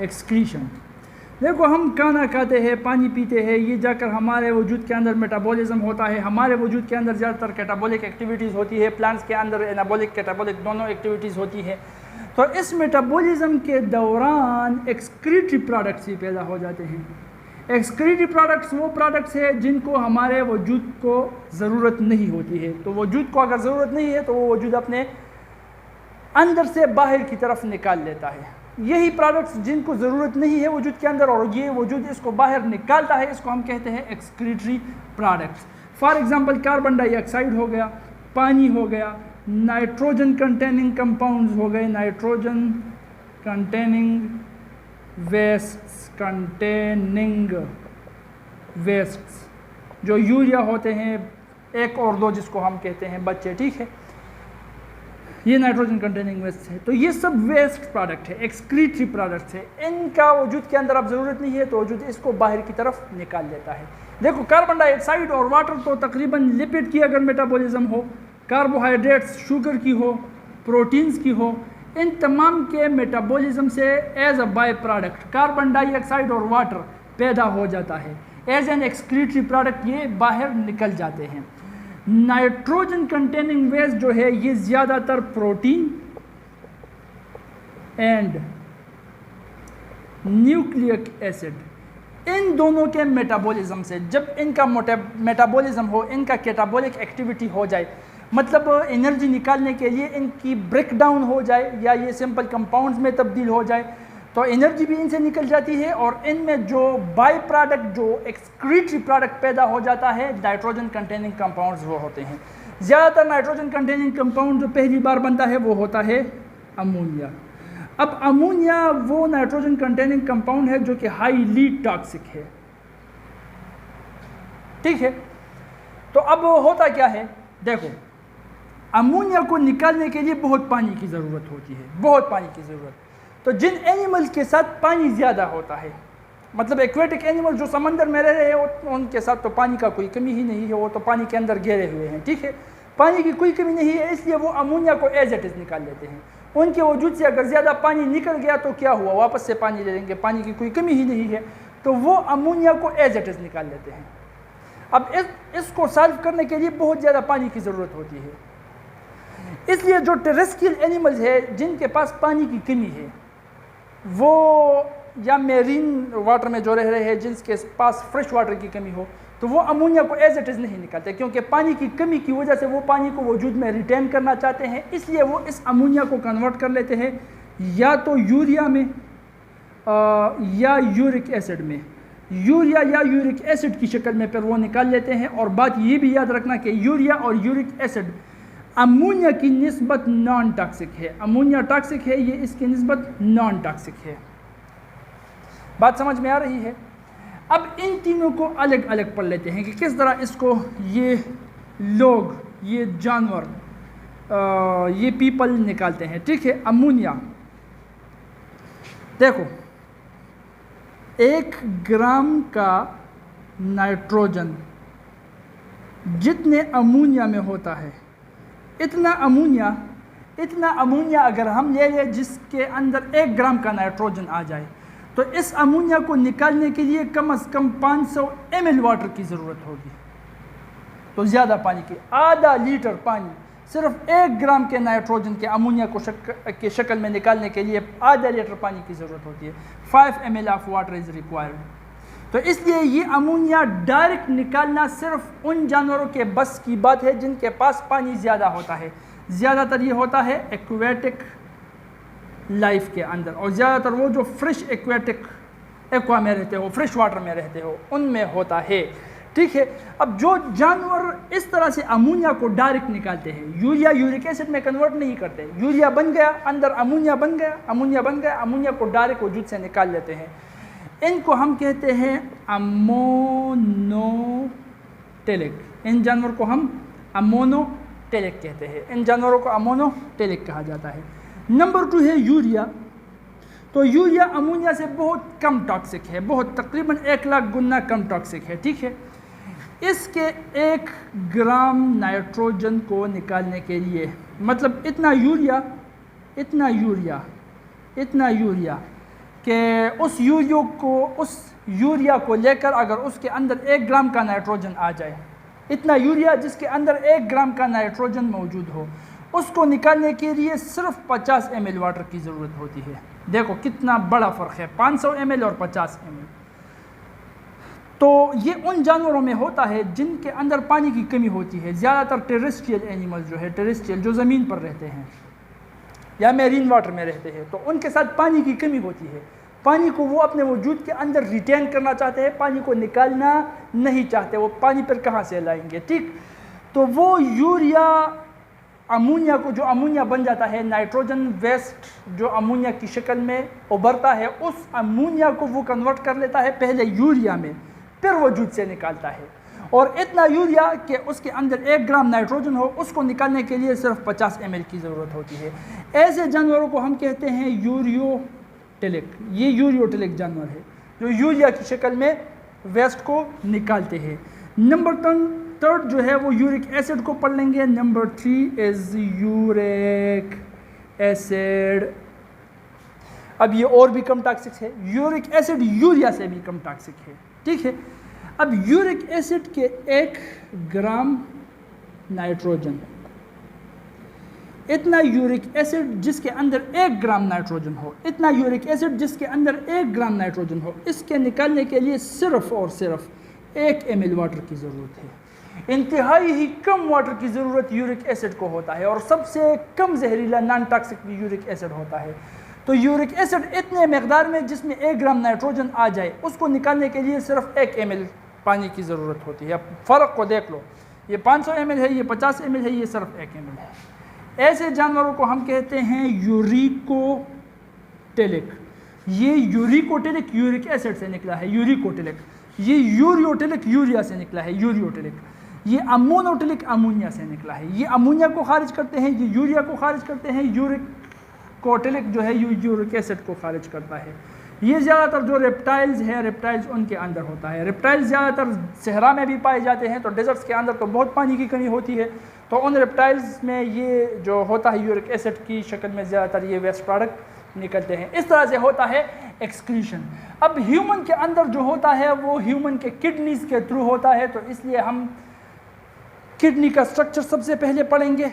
Excretion. देखो हम खाना खाते हैं, पानी पीते हैं, ये जाकर हमारे वजूद के अंदर मेटाबॉलिज्म होता है। हमारे वजूद के अंदर ज़्यादातर कैटाबॉलिक एक्टिविटीज़ होती है, प्लांट्स के अंदर एनाबॉलिक कैटाबॉलिक दोनों एक्टिविटीज़ होती है। तो इस मेटाबॉलिज्म के दौरान एक्सक्रीटरी प्रोडक्ट्स ही पैदा हो जाते हैं। एक्सक्रीटरी प्रोडक्ट्स वो प्रोडक्ट्स हैं जिनको हमारे वजूद को ज़रूरत नहीं होती है। तो वजूद को अगर ज़रूरत नहीं है तो वो वजूद अपने अंदर से बाहर की तरफ निकाल लेता है। यही प्रोडक्ट्स जिनको ज़रूरत नहीं है वजूद के अंदर और ये वजूद इसको बाहर निकालता है, इसको हम कहते हैं excretory products. For example carbon dioxide हो गया, पानी हो गया, नाइट्रोजन कंटेनिंग कंपाउंड्स हो गए, नाइट्रोजन कंटेनिंग वेस्ट्स जो यूरिया होते हैं 1 और 2 जिसको हम कहते हैं बच्चे, ठीक है, ये नाइट्रोजन कंटेनिंग वेस्ट है। तो ये सब वेस्ट प्रोडक्ट है, एक्सक्रीटरी प्रोडक्ट्स है। इनका वजूद के अंदर अब ज़रूरत नहीं है तो वजूद इसको बाहर की तरफ निकाल लेता है। देखो कार्बन डाइऑक्साइड और वाटर तो तकरीबन लिपिड की अगर मेटाबॉलिज्म हो, कार्बोहाइड्रेट्स शुगर की हो, प्रोटीन्स की हो, इन तमाम के मेटाबॉलिज्म से as a by product carbon dioxide और वाटर पैदा हो जाता है। एज एन एक्सक्रीटरी प्रोडक्ट ये बाहर निकल जाते हैं। नाइट्रोजन कंटेनिंग वेस्ट जो है ये ज़्यादातर प्रोटीन एंड न्यूक्लिक एसिड, इन दोनों के मेटाबॉलिज्म से जब इनका मेटाबॉलिज्म हो, इनका कैटाबॉलिक एक्टिविटी हो जाए, मतलब एनर्जी निकालने के लिए इनकी ब्रेक डाउन हो जाए या ये सिंपल कंपाउंड्स में तब्दील हो जाए, तो एनर्जी भी इनसे निकल जाती है और इनमें जो बाई प्रोडक्ट जो एक्सक्रीटरी प्रोडक्ट पैदा हो जाता है नाइट्रोजन कंटेनिंग कंपाउंड्स वो होते हैं। ज़्यादातर नाइट्रोजन कंटेनिंग कंपाउंड जो पहली बार बनता है वो होता है अमोनिया। अब अमोनिया वो नाइट्रोजन कंटेनिंग कंपाउंड है जो कि हाईली टॉक्सिक है, ठीक है। तो अब होता क्या है, देखो अमोनिया को निकालने के लिए बहुत पानी की ज़रूरत होती है, बहुत पानी की ज़रूरत। तो जिन एनिमल्स के साथ पानी ज़्यादा होता है, मतलब एक्वेटिक एनिमल जो समंदर में रह रहे हैं उनके साथ तो पानी का कोई कमी ही नहीं है, वो तो पानी के अंदर घेरे हुए हैं, ठीक है, पानी की कोई कमी नहीं है, इसलिए वो अमोनिया को एज इट इज़ निकाल लेते हैं। उनके वजूद से अगर ज़्यादा पानी निकल गया तो क्या हुआ, वापस से पानी ले लेंगे, पानी की कोई कमी ही नहीं है, तो वो अमोनिया को एज इट इज़ निकाल लेते हैं। अब इसको सॉल्व करने के लिए बहुत ज़्यादा पानी की ज़रूरत होती है, इसलिए जो टेरेस्ट्रियल एनिमल्स है जिनके पास पानी की कमी है वो या मेरीन वाटर में जो रह रहे हैं जिनके पास फ्रेश वाटर की कमी हो, तो वो अमोनिया को एज इट इज़ नहीं निकालते, क्योंकि पानी की कमी की वजह से वो पानी को वजूद में रिटेन करना चाहते हैं, इसलिए वो इस अमोनिया को कन्वर्ट कर लेते हैं या तो यूरिया में या यूरिक एसिड में, यूरिया या यूरिक एसिड की शक्ल में फिर वो निकाल लेते हैं। और बात ये भी याद रखना कि यूरिया और यूरिक एसिड अमोनिया की निस्बत नॉन टॉक्सिक है, अमोनिया टॉक्सिक है, ये इसकी निस्बत नॉन टॉक्सिक है। बात समझ में आ रही है। अब इन तीनों को अलग अलग पढ़ लेते हैं कि किस तरह इसको ये लोग, ये जानवर, ये पीपल निकालते हैं, ठीक है। अमोनिया देखो 1 ग्राम का नाइट्रोजन जितने अमोनिया में होता है इतना अमोनिया अगर हम ले लें जिसके अंदर 1 ग्राम का नाइट्रोजन आ जाए, तो इस अमोनिया को निकालने के लिए कम से कम 500 ml वाटर की ज़रूरत होगी। तो ज़्यादा पानी की, आधा लीटर पानी सिर्फ 1 ग्राम के नाइट्रोजन के अमोनिया को के शक्ल में निकालने के लिए आधा लीटर पानी की ज़रूरत होती है। 5 ml of water is required. तो इसलिए ये अमोनिया डायरेक्ट निकालना सिर्फ उन जानवरों के बस की बात है जिनके पास पानी ज़्यादा होता है। ज़्यादातर ये होता है एक्वेटिक लाइफ के अंदर, और ज़्यादातर वो जो फ्रेश एक्वा में रहते हो, फ्रेश वाटर में रहते हो, उनमें होता है, ठीक है। अब जो जानवर इस तरह से अमोनिया को डायरेक्ट निकालते हैं, यूरिया यूरिक एसिड में कन्वर्ट नहीं करते, यूरिया बन गया अंदर अमोनिया बन गया, अमोनिया को डायरेक्ट वजूद से निकाल लेते हैं, इनको हम कहते हैं अमोनोटेलिक। इन जानवर को हम अमोनोटेलिक कहते हैं, इन जानवरों को अमोनोटेलिक कहा जाता है। नंबर 2 है यूरिया। तो यूरिया अमोनिया से बहुत कम टॉक्सिक है, बहुत तकरीबन 1 लाख गुना कम टॉक्सिक है, ठीक है। इसके 1 ग्राम नाइट्रोजन को निकालने के लिए, मतलब इतना यूरिया इतना यूरिया कि उस यूरिया को लेकर अगर उसके अंदर 1 ग्राम का नाइट्रोजन आ जाए, इतना यूरिया जिसके अंदर 1 ग्राम का नाइट्रोजन मौजूद हो, उसको निकालने के लिए सिर्फ 50 ml वाटर की ज़रूरत होती है। देखो कितना बड़ा फ़र्क है, 500 ml और 50 ml। तो ये उन जानवरों में होता है जिनके अंदर पानी की कमी होती है। ज़्यादातर टेरेस्ट्रियल एनिमल्स जो है, टेरेस्ट्रियल जो ज़मीन पर रहते हैं या मैरीन वाटर में रहते हैं, तो उनके साथ पानी की कमी होती है। पानी को वो अपने वजूद के अंदर रिटेन करना चाहते हैं, पानी को निकालना नहीं चाहते। वो पानी पर कहाँ से लाएंगे? ठीक, तो वो यूरिया अमोनिया को, जो अमोनिया बन जाता है, नाइट्रोजन वेस्ट जो अमोनिया की शक्ल में उभरता है, उस अमोनिया को वो कन्वर्ट कर लेता है पहले यूरिया में, फिर वजूद से निकालता है। और इतना यूरिया कि उसके अंदर 1 ग्राम नाइट्रोजन हो, उसको निकालने के लिए सिर्फ 50 ml की ज़रूरत होती है। ऐसे जानवरों को हम कहते हैं यूरियोटिलिक। ये यूरियोटिलिक जानवर है जो यूरिया की शक्ल में वेस्ट को निकालते हैं। नंबर 3 जो है वो यूरिक एसिड को पढ़ लेंगे। Number 3 is uric acid. अब ये और भी कम टॉक्सिक है। यूरिक एसिड यूरिया से भी कम टॉक्सिक है, ठीक है। अब यूरिक एसिड के 1 ग्राम नाइट्रोजन, इतना यूरिक एसिड जिसके अंदर 1 ग्राम नाइट्रोजन हो, इतना यूरिक एसिड जिसके अंदर 1 ग्राम नाइट्रोजन हो, इसके निकालने के लिए सिर्फ और सिर्फ 1 ml वाटर की ज़रूरत है। इंतहाई ही कम वाटर की ज़रूरत यूरिक एसिड को होता है और सबसे कम जहरीला नॉन टॉक्सिक भी यूरिक एसिड होता है। तो यूरिक एसिड इतने मकदार में जिसमें 1 ग्राम नाइट्रोजन आ जाए, उसको निकालने के लिए सिर्फ 1 ml पानी की ज़रूरत होती है। अब फ़र्क को देख लो, ये 500 ml है, ये 50 ml है, ये सिर्फ 1 ml है। ऐसे जानवरों को हम कहते हैं यूरिकोटिलिक। ये यूरिकोटिलिक यूरिक एसिड से निकला है, यूरिकोटिलिक। ये यूरियोटिलिक यूरिया से निकला है, यूरियोटिलिक। ये अमोनोटिलिक अमोनिया से निकला है। ये अमोनिया को खारिज करते हैं, ये यूरिया को खारिज करते हैं। यूरिकोटिलिक जो है यूरिक एसिड को खारिज करता है। ये ज़्यादातर जो रेप्टाइल्स हैं, रेप्टाइल्स उनके अंदर होता है। रेप्टाइल्स ज़्यादातर सहरा में भी पाए जाते हैं, तो डेजर्ट्स के अंदर तो बहुत पानी की कमी होती है, तो उन रेप्टाइल्स में ये जो होता है यूरिक एसिड की शक्ल में ज़्यादातर ये वेस्ट प्रोडक्ट निकलते हैं। इस तरह से होता है एक्सक्रीशन। अब ह्यूमन के अंदर जो होता है वो ह्यूमन के किडनीज़ के थ्रू होता है, तो इसलिए हम किडनी का स्ट्रक्चर सबसे पहले पढ़ेंगे।